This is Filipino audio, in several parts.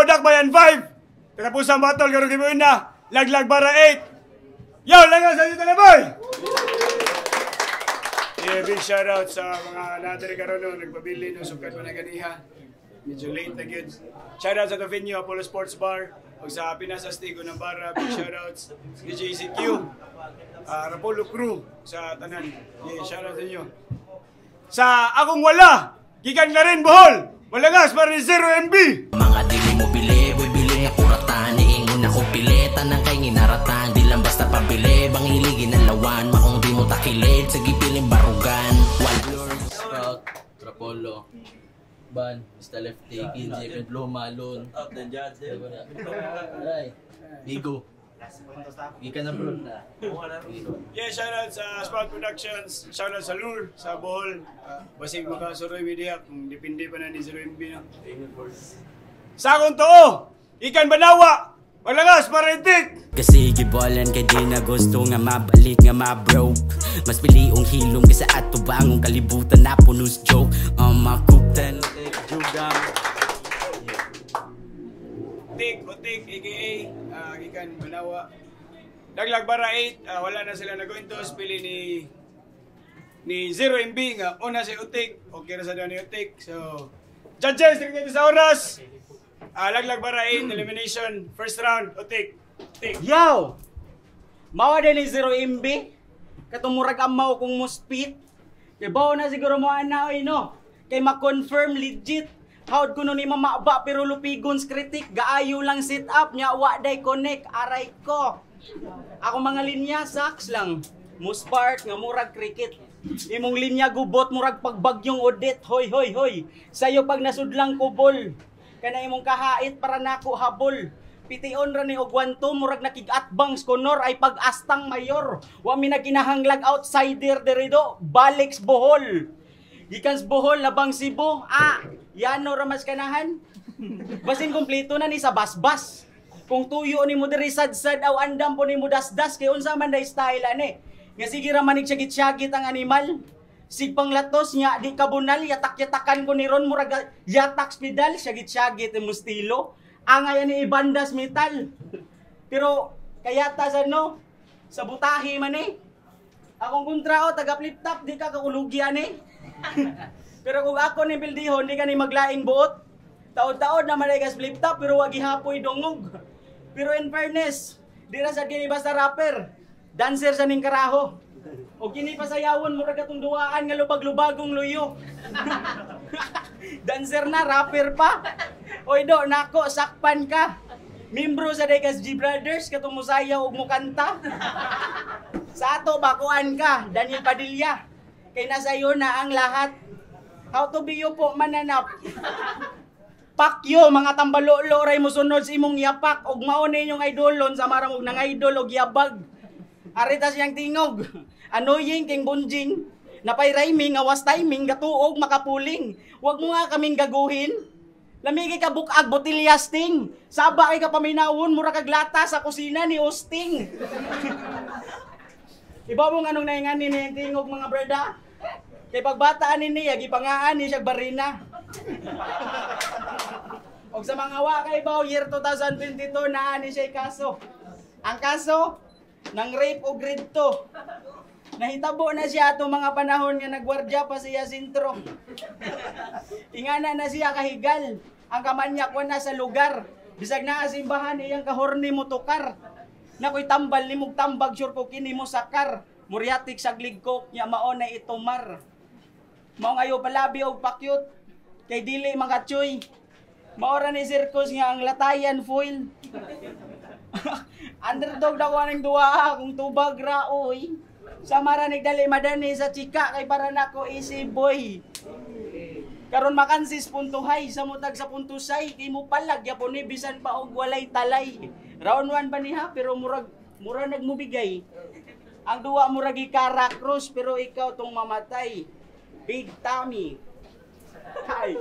Dakbayan 5. Tapos ang battle karon gibuin na. Laglag para 8. Yo, lagas sa dito na boy. Yeah, big shout out sa mga natari karon no nagpabili ng sukat pa na ganiha. Medyo late na gyud. Shout out sa Tavinyo Apollo Sports Bar ug sa Pinas Astigo ng Barra. Big shout outs DJ CQ. Rapolo Crew sa tanan. Yeah, shout out sa inyo. Sa akong wala, gikan na rin Bohol. Malagas para ni 0MB. Mga dili mo bili, boy bili ako ratan. Iingon ako pileta ng kay nginaratan. Di lang basta pabili, bang iligin ng lawan. Maong di mo takilid, sa gipiling barugan. Wild Lord, Sprout, Rapolo, Ban, Mr. Lefty, Kinji, Pedlo, Malon. Out the judge. Aray, Bigo. Ika na bro na. Yeah, shoutout sa Sprout Productions, shoutout sa Lure, sa Bohol. Basig makasuroy media kung depende pa na ni 0MB na. Sa akong too, ikan banawa, malagas parentik. Kasi gibolan kay di na gusto nga mabalik nga ma-broke. Mas piliong hilom kasi ato bangong kalibutan na punos joke. Makuptan, jugam. Otik, aka ikan banawa. Laglag bara 8, wala na sila nag-intos, pili ni 0MB nga una si Utik, okay na sa doon ni Utik. So, judges, tingnan sa oras. Laglag bara 8, elimination, first round, Utik. Yo! Mawa din ni 0MB. Katumurag amaw kong muspit. Kaya bawa na siguro mo anaoy no. Kay ma-confirm legit. Howd ko nun ni mamaba pero lupigons kritik. Gaayo lang sit up nya wa day connect. Aray ko. Ako mga linya saks lang. Muspark nga murag cricket. Imong linya gubot murag pagbagyong audit. Hoy hoy hoy. Sayo pag nasudlang kubol. Kana imong kahait para nako habol. Pition ra ni Ogwanto murag nakigatbangs konor ay pag-astang mayor. Wa mi na kinahanglag outsider derido. Baliks Bohol. Gikans Bohol labang Cebu. Yano ramas kanahan. Basin kompleto na ni sa basbas. Kung tuyo ni mo diri sad-sad aw andam po ni mo dasdas kay unsa man day style ani. Nga sige ra manig syagit-syagit ang animal. Sig panglatos nya di kabunal yatak-yatakan ko ni ron murag yatak spidal syagit-syagit mo estilo. Angay ni ibandas metal. Pero kayata sa no sa butahi man eh. Akong kontrao taga flip top di ka kaulugyan eh. Pero kung ako ni Bildihon, di ka ni maglaing buot. Taod-taod na managas flip top, pero wag ihapoy dungog. Pero in fairness, di ra sad kini basta rapper. Dancer sa ning karaho. O kini pasayawon mo ra katong duaan nga lubag-lubagong luyo. Dancer na, rapper pa. Oy do, nako, sakpan ka. Membro sa Degas G Brothers, katong musayaw og mukanta. Sa ato, bakuan ka, Daniel Padilla. Kay nasa iyo na ang lahat. How to be you po mananap. Pakyo mga tambalolo ray mo sunod sa imong yapak og mao ninyong idolon sa maramog nang idol og yabag. Arita siyang tingog. Annoying king bunjing. Napay rhyming awas timing gatuog makapuling. Wag mo nga kaming gaguhin. Lamigi ka bukag botilyas ting. Saba kay ka paminawon mura kag lata sa kusina ni Osting. Ibaw mo anong naingan ni tingog mga brada. Kay pagbataan ni niya, gipangaan ni siya barina. O sa mga wakay ba, year 2022 na ani siya kaso. Ang kaso, ng rape o grade 2. Nahitabo na siya atong mga panahon nga nagwardya pa siya sintro. Ingana na siya kahigal. Ang kamanyak na sa lugar. Bisag na simbahan iyang kahorni mo tukar. Nakoy tambal ni mong tambag sure ko kini mo sakar. Muriatik sa gligkok niya maona itumar. Maong ayo palabi og pakyut kay dili makatsoy. Maora ni circus nga ang latayan foil. Underdog daw aning duwa kung tubag ra oy. Samara nigdali madani sa chika kay para nako easy boy. Karon makansis puntuhay sa mutag sa puntusay kay mo palag yapon ni bisan pa og walay talay. Round 1 ba niha pero murag nagmubigay. Ang duwa murag ikara cross pero ikaw tong mamatay. Big Tommy. Hi.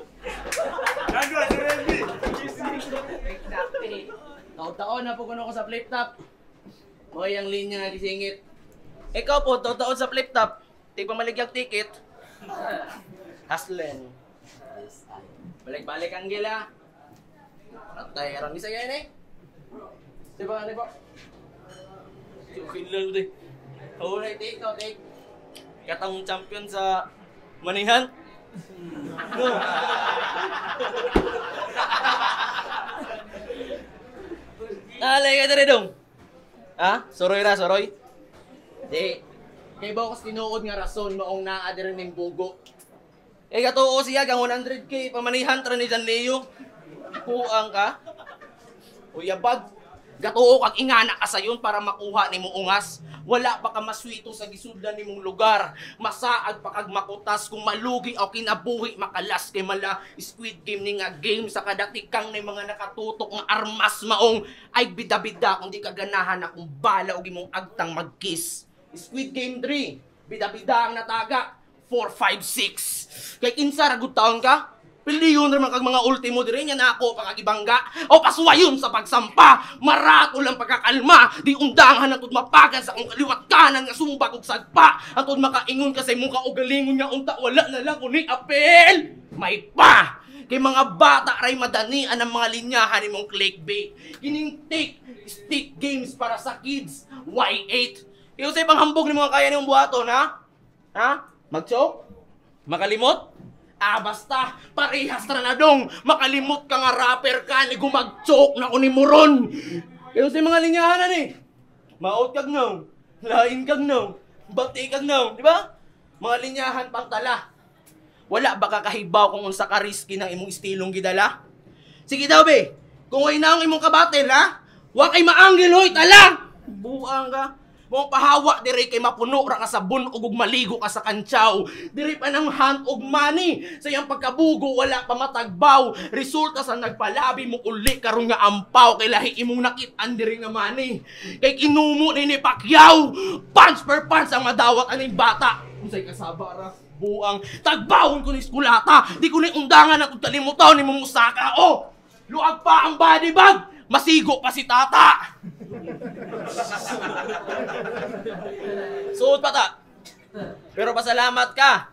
Nagwa si Randy. Taon-taon na po kuno ko sa flip top. Hoy ang linya nga gisingit. Ikaw po taon sa flip top. Di pa maligyag ticket. Haslen. Balik-balik ang gila. Atay, karang isa yan eh. Diba, diba? Kilala ko din. Oo na, take. Katang champion sa manihan. No. Alay ka na rin dong. Ha? Soroy ra, soroy? Di. Kay Bokos tinuod nga rason maong naa din ning bugo. Eh katuo siya gang 100k pamanihan tra ni Jan Leo. Kuang ka. Uyabag. Gatuo kag ingana ka sayon para makuha nimo ungas. Wala pa ka maswito sa gisudlan nimong lugar. Masaag pa kag makutas kung malugi o kinabuhi makalas kay mala Squid Game ni nga game sa kadatikang ni mga nakatutok nga armas maong ay bida-bida kung di ka ganahan akong bala og imong agtang magkiss. Squid Game 3, bida-bida ang nataga. 4, 5, 6. Kay kinsa ra gud taon ka? Piliyon naman kag mga ultimo dire nya na ako pagagibangga o pasuwayon sa pagsampa. Marato lang pagkakalma, di undangan atud mapagan sa akong kaliwat kanan nga sumbag og sagpa. Atud makaingon ka sa imong kaugalingon nga unta wala na lang kuning apel. May pa. Kay mga bata ray madanian ang mga linyahan nimong clickbait. Kining stick games para sa kids. Y8. Iyo say panghambog ni mga kaya nimong buhaton ha? Ha? Mag-choke? Makalimot? Basta, parehas na dong. Makalimot ka nga rapper ka, ni gumag-choke na unimuron. Pero sa mga linyahanan eh. Maot kag no, lain kag no, bati kag no, di ba? Mga linyahan pang tala. Wala ba kakahibaw kung unsa ka risky ng imong estilong gidala? Sige daw be, kung ay na ang imong kabatel ha, wa kay maanggil hoy, tala! Buang ka. Mong pahawa diri kay mapuno ra ka sa bunog ug maligo ka sa kantsaw. Diri pa nang hand og money. Sa iyang pagkabugo wala pa matagbaw. Resulta sa nagpalabi mo uli karon nga ampaw kay lahi imong nakit-an diri nga money. Kay kinumo ni Pacquiao. Punch per punch ang madawat aning bata. Unsay kasaba ra? Buang tagbawon ko ni eskulata. Di ko ni undangan at talimutaw ni Musaka. Oh, luag pa ang body bag. Masigo pa si tata. Suot pa ta. Pero pasalamat ka.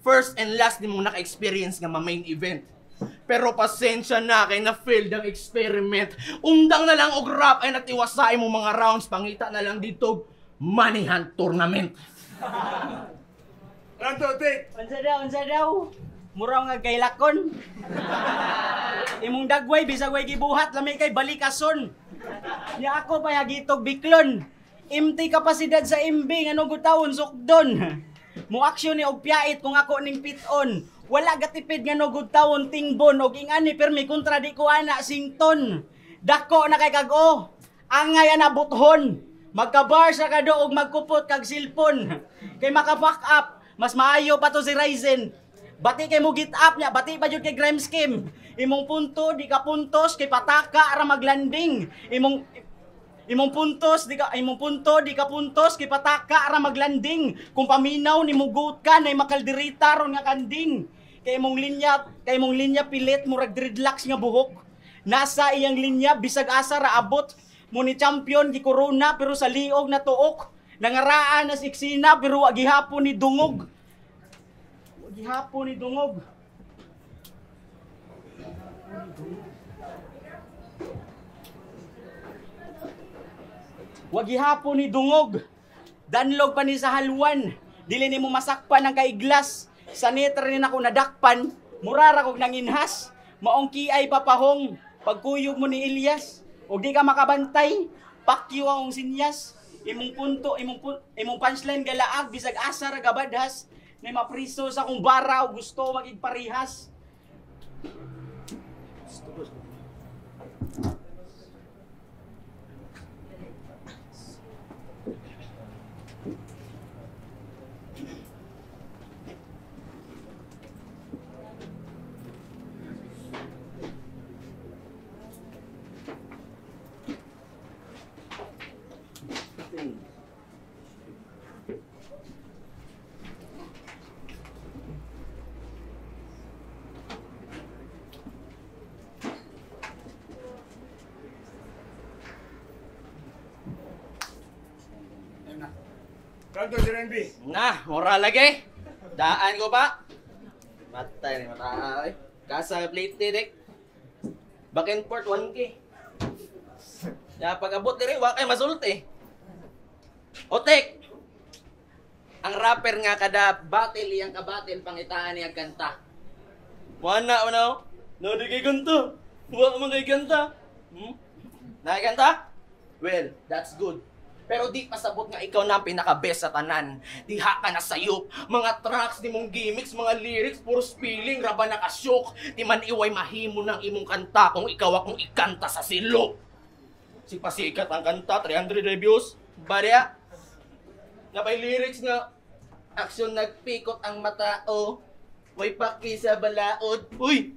First and last ni mong naka-experience nga ma-main event. Pero pasensya na kay na-failed ang experiment. Undang na lang og rap ay natiwasay mo mga rounds. Pangita na lang dito Manihan Tournament. Ranto, take! Unsa daw? Mura nga kay lakon. Imong dagway bisag way gibuhat lamay kay balikason. Nya ako pa hagitog biklon. Empty kapasidad sa imbing ano gutawon sukdon. Mo aksyon ni og piyait kung ako ning piton. Wala gatipid nga no gutawon tingbon og ingani permi kontra di ko ana sington. Dako na kay kag-o. Angay ana buthon. Magka-bar sa kado og magkupot kag silpon. Kay maka-back up, mas maayo pa to si Ryzen. Bati kay mo git up nya, bati pa jud kay Grime Scheme. Imong punto di ka puntos kay pataka ra maglanding. Imong punto di ka puntos kay pataka ra maglanding. Kung paminaw ni mugot ka nay makaldirita ron nga kanding. Kay imong linya pilit murag dreadlocks nga buhok. Nasa iyang linya bisag asa ra abot. Mo ni champion gi corona pero sa liog na tuok. Nangaraan na siksina pero wa gihapon ni dungog. Gihapon ni dungog. Wag gihapon ni dungog. Danlog pa ni sa halwan. Dili nimo masakpan ang kaiglas. Sa neter ni nako nadakpan, murara kog nanginhas. Maong kiay papahong pagkuyog mo ni Elias. Og di ka makabantay, pakyo ang sinyas. Imong punto, imong punchline galaag bisag asa ra gabadhas. May mapriso sa akong bara o gusto magigparihas. Ranto, Sir NB. Nah, mura lagi. Daan ko pa. Matay ni matay. Kasa plate dek. Back and forth 1K. Ya pag-abot diri wa kay masulti. Otek. Ang rapper nga kada battle iyang ka-battle pangitaan niya kanta. Wala no? No di kay kanta. Wa man kay kanta. Nakikanta? Well, that's good. Pero di pasabot nga ikaw na ang pinaka-best sa tanan. Diha ka na sayop. Mga tracks, di mong gimmicks, mga lyrics, puro spilling, raba na kasyok. Di man iway mahimo ng imong kanta kung ikaw akong ikanta sa silok. Si pasikat ang kanta, 300 reviews. Barya. Napay lyrics nga, aksyon nagpikot ang matao. Way paki sa balaod. Uy!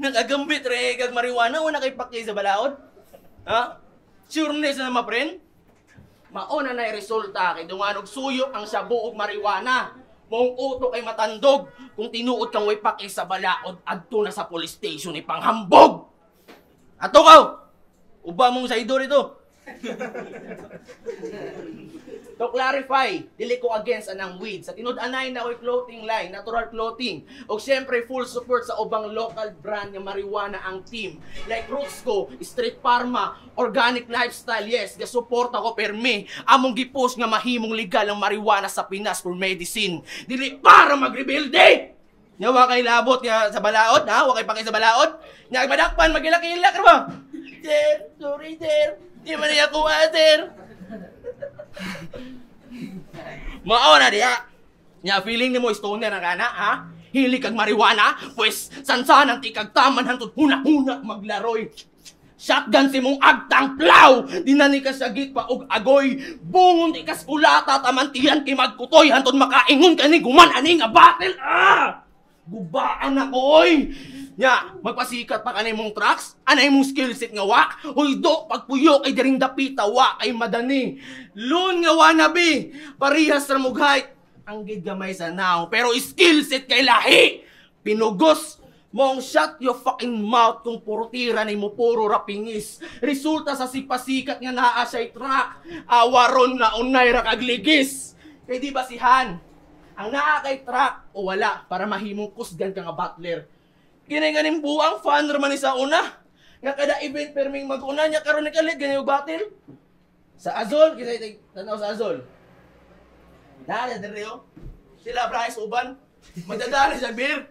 Nagagambit re, kag marijuana o nakipaki sa balaod? Ha? Sureness na naman, friend? Mauna na resulta kay dunganog suyok ang sabu ug marijuana. Mong uto kay matandog. Kung tinuod kang way paki sa balaod, adto na sa police station ni panghambog. Ato kaw! Uba mong sa idol ito. To clarify, dili ko against anang weed. Sa tinud-anay na ko'y clothing line, natural clothing. O siyempre, full support sa ubang local brand ng marijuana ang team. Like Roots Ko, Street Pharma, Organic Lifestyle, yes, gasupport ako permi. Among gipost nga mahimong legal ang marijuana sa Pinas for medicine. Dili para mag-rebuilde! Nga wa kay labot nga sa balaod, ha? Wa kay pakay sa balaod? Nga madakpan, magilak-ilak, ba? Sir, sorry, sir. Di man niya kuha, sir. Mauna diya. Nya feeling ni mo stoner na kana, ha? Hili kag marijuana, pues sansan ang tikag taman hantod huna-huna maglaroy. Shotgun si mong agtang plaw, dinani ka sagit pa og agoy. Bungon ti kas kulata tamantiyan kay magkutoy hantod makaingon kani guman ani nga battle. Gubaan ako, oy! Nya, magpasikat pa kanay mong tracks, anay mong skillset nga wa. Hoy do, pagpuyo kay diring dapita wa kay madani. Loon nga wanabi, parihas ra mong height. Ang gid gamay sa now, pero skillset kay lahi. Pinugos mong shut your fucking mouth kung puro tira ni mo puro rapingis. Resulta sa sipasikat nga naa siya'y track. Awaron na unay ra kagligis. Kay di basihan, ang naa kay track o wala para mahimong kusgan ka nga butler. Kini-ganing buang fan raman ni sa una. Nga kada event perming mag-una niya karon ni kalit gani og battle. Sa Azol, kinay tanaw sa Azol. Dala dere sila Bryce uban. Madadali sa beer.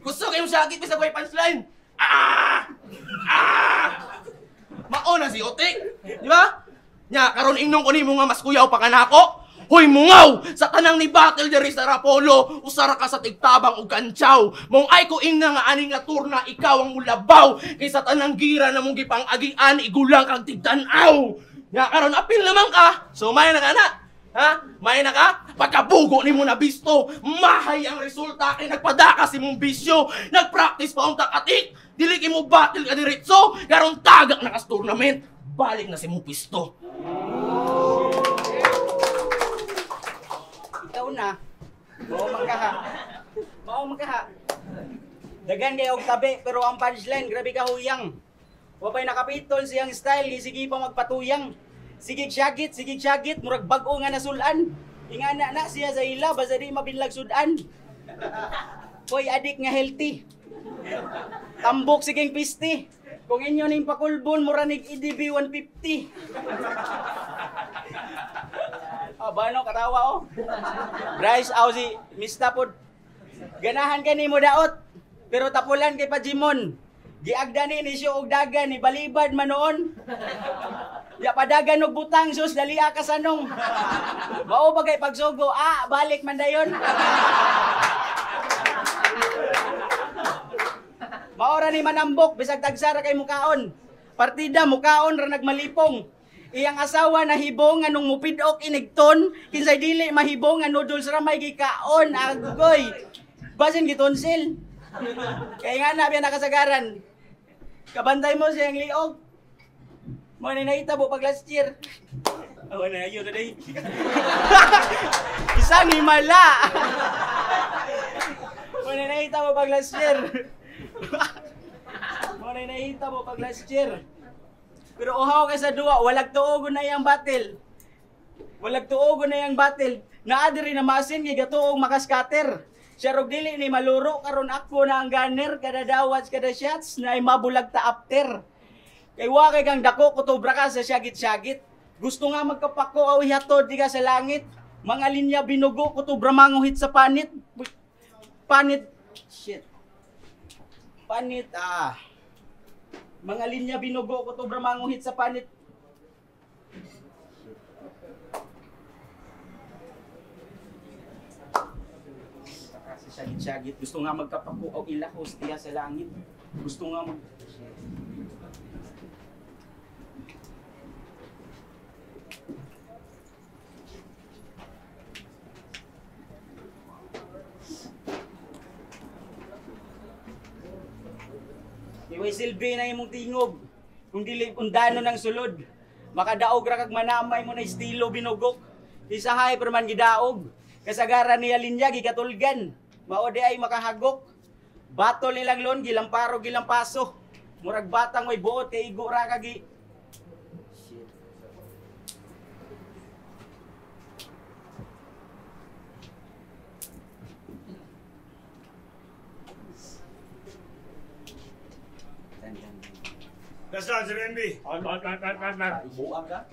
Gusto kayong sakit sa koy punchline. Mauna si Otik, di ba? Nya karon ingnon ko nimo nga mas kuyaw pa kanako. Hoy mungaw! Sa tanang ni battle diri sa Rapolo, usara ka sa tigtabang ug kantsaw. Mong ay ko ing nga ani nga turna ikaw ang mulabaw. Kay sa tanang gira na mong gipang-agian igulang kang tigtanaw. Nga karon apil naman ka. So may na kana. Ha? May na ka? Pagkabugo ni mo na bisto, mahay ang resulta kay nagpadaka si mong bisyo. Nagpractice pa ang takatik. Dili kay mo battle ka diretso, karon tagak na kas tournament. Balik na si mong pisto. Ikaw na. Mao man ka ha. Dagan kay og tabi pero ang punchline grabe ka huyang. Wa pay nakapitol siyang style, sige pa magpatuyang. Sige syagit, murag bag-o nga nasulan. Ingana na siya sa ila basta di mabinlag sudan. Hoy adik nga healthy. Tambok siging pisti. Kung inyo ning pakulbon mura nig EDB 150. Bano katawa oh. Bryce si Mista pod. Ganahan ka nimo daot. Pero tapulan kay Pajimon. Giagdani ni siyo og dagan ni balibad manoon. Ya padagan og butang sus dali ka sanong. Mao bagay pagsugo, balik man dayon. Maora ni manambok bisag tagsara kay mukaon. Partida mukaon ra nagmalipong. Iyang asawa na hibong anong mupidok inigton, kinsay dili mahibong nga noodles ra may gikaon, agoy. Basin gitonsil. Kaya nga na biya nakasagaran. Kabantay mo siyang liog. Mo ni nahitabo pag last year. Awa na yun na day. Isang himala. Mo ni nahitabo pag last year. Mo ni nahitabo pag last year. Pero uhaw kay sa duwa, walag tuogon na yang battle. Walag tuogon na yang battle. Naa diri na masin kay gatuong makaskater. Siya rog dili ni maluro karon ako na ang gunner kada dawas kada shots na ay mabulag ta after. Kay wa kay kang dako kutubra ka sa syagit-syagit. Gusto nga magkapako aw ihatod di ka sa langit. Mga linya binugo kutubra manguhit sa panit. Panit shit. Panit mga linya binugo kutubra manguhit sa panit. Syagit-syagit. Gusto nga magkapako o ilakos diya sa langit. Gusto nga mag... Iway silbi na imong tingog. Kung dili undano ng sulod. Makadaog ra kag manamay mo na estilo binugok. Isahay pero man gidaog. Kasagaran niya linya gigatulgan. Mao di ay makahagok. Batol nilang lon gilamparo gilampaso. Murag batang may buot kay igo ra kagi. Shit. That's not Sir MB. Buang ka?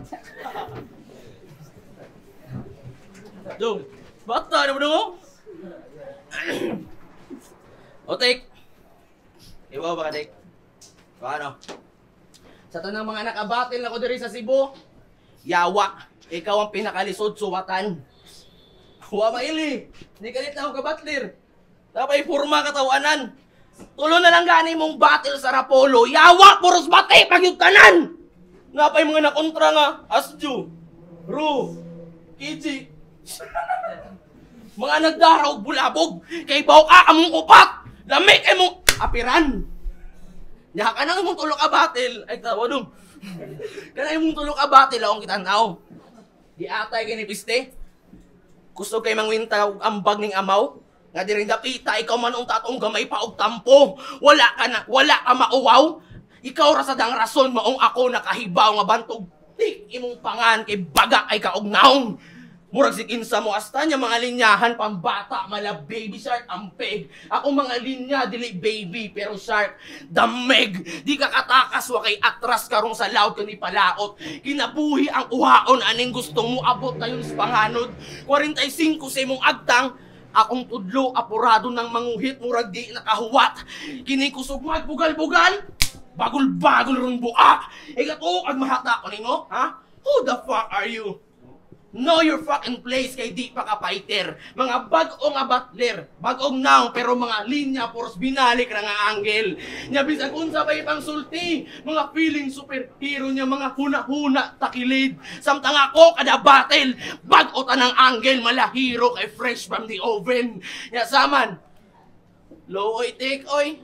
Dong, bata na mo dong? Otik. Ibaw ba ka, Dik? Paano? Sa tanang mga nakabatil na ko diri sa Cebu, yawa, ikaw ang pinakalisod suwatan. Huwa maili, hindi ka na ako kabatlir. Tapay purma katawanan. Tulo na lang gani mong batil sa Rapolo, yawa, puros bati, pagyutanan! Napay mga nakontra nga, Asju, Ru, Kiji, mga nagdaraw bulabog, kay baw ka among upat, lamig kay mong apiran. Diya ka na mong tulok ka batil, ay tawa dong. Kanang mong tulok ka batil, akong kitanaw. Di atay kay ni Piste. Gusto kay mangwinta ambag ning amaw. Nga di rin dapita, ikaw man ang tatong gamay pa og tampo. Wala ka mauwaw. Ikaw ra sa dang rason maong ako nakahibaw nga bantog. Tik imong pangan kay baga ay kaugnaong. Murag si kinsa mo asta nya mga linyahan pambata mala baby shark ampeg. Ako mga linya dili baby pero shark dameg. Di ka katakas wa kay atras karong sa laod kani palaot. Kinabuhi ang uhaon aning gustong mo abot tayon sa panganod. 45 sa imong agtang. Akong tudlo apurado ng manguhit murag di nakahuwat. Kini kusog magbugal-bugal. Bagol-bagol rong buka. Ikato ag mahata ko nimo, ha? Who the fuck are you? Know your fucking place kay di pa ka fighter. Mga bag-o nga battler, bag-ong now pero mga linya poros binalik na nga angle. Nya bisag unsa bay pang sulti, mga feeling superhero niya mga huna-huna takilid. Samtang ako kada battle, bag-o tanang angle malahiro kay fresh from the oven. Nya saman. Looy tik oy.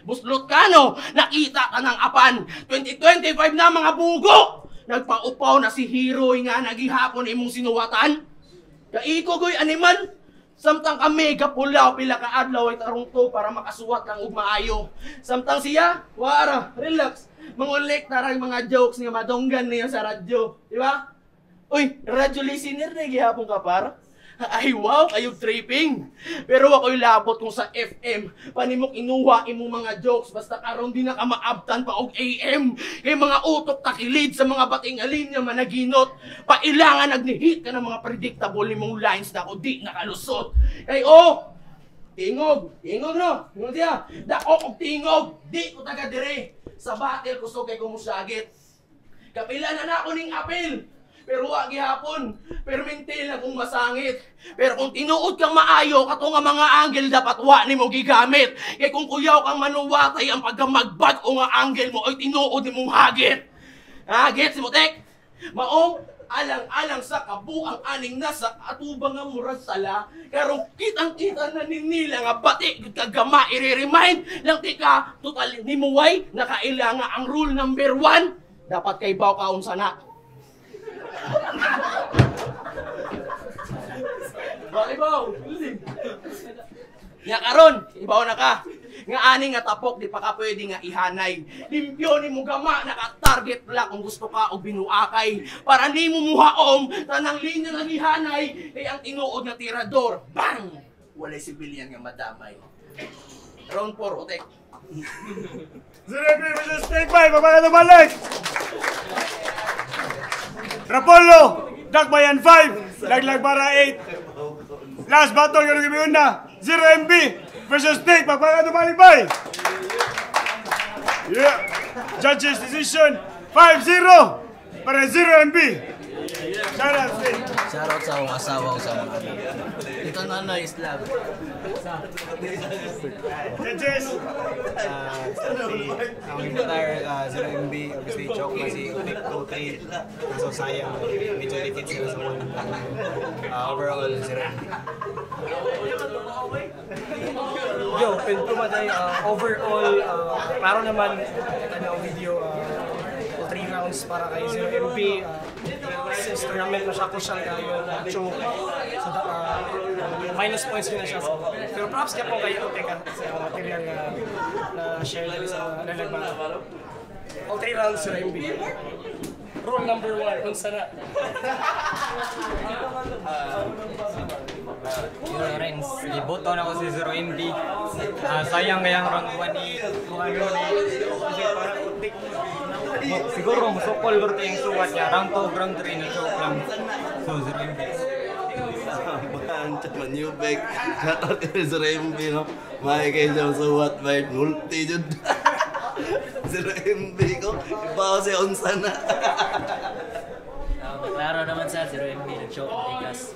Buslot ka no, nakita ka ng apan. 2025 na mga bugo. Nagpaupaw na si Heroy nga nagihapon imong sinuwatan. Kaiko goy animal. Samtang kami kapulaw pila ka adlaw ay tarong to para makasuwat lang og maayo. Samtang siya, wara, relax. Mangulik tarang mga jokes nga madonggan niya sa radyo, di ba? Uy, radyo listener na gihapon ka para? Ay wow, kayo tripping. Pero ako'y labot kung sa FM. Panimok inuha imong mga jokes basta karon di na ka maabtan pa og AM. Kay mga utok takilid sa mga bating alinya managinot. Pailangan nagnihit ka ng mga predictable nimong lines na ako di nakalusot. Kay tingog no. Tingog diya. Dako og tingog, di ko taga dire. Sa battle ko so kay kumusagit. Kapila na ako ning apel. Pero wag gihapon, permintil na kung masangit. Pero kung tinuod kang maayo, kato nga mga angle dapat wa nimo gigamit. Kaya kung kuyaw kang manuwatay ang pagkamagbag o nga angle mo, ay tinuod nimong hagit. Gets mo, tek? Maong alang-alang sa kabuang aning nasa atubang nga murag sala. Karong kitang-kita na ninila nga bati kagama i-remind lang tika total nimuway nakailanga ang rule number 1. Dapat kay baw kaon sana. Ibaw! Nga karon, ibaw na ka. Nga ani nga tapok, di pa ka pwede nga ihanay. Limpyo ni mo gama, naka-target lang kung gusto ka o binuakay. Para ni mo muhaom, tanang linya ng ihanay, kay ang tinuod na tirador. Bang! walay civilian nga madamay. Round 4, utek. 0 MB versus Snake 5, papagat balik! Rapolo, Dakbayan 5, Laglag para 8. Last battle, ganun kami una. 0 MB versus Snake, papagat balik bay! Yeah! Judges decision, 5-0 para 0 MB. Shout out, Snake. Shoutout sa akong asawa ko sa mga anak. Ito na na Islam. Judges! Ang retire 0 MB, obviously joke na si Nick Cote. Kaso sayang, medyo likit sila sa one. Overall, 0 MB. Yo, pinto matay, overall, klaro naman, ano ang video, 3 rounds para kay 0 MB. Since tournament na siya, crucial kayo na choke. So, minus points din na siya. Pero props niya po kayo, teka, sa material na share natin sa nalagbata. All 3 rounds 0 MB. Rule number 1, kung sana. Zero Renz, iboto na ako si 0 MB. Sayang kayang round 1 ni kasi parang utik. Siguro musukol ko yung suwat niya. Round 2, round 3 na joke lang. So 0 MB. Banchat man new bag. Shoutout kay sa MB no. May kay siya sa what by multi jud. Sa MB ko, ibaw si unsa na. Klaro naman sa 0 MB, nag-choke ang tigas.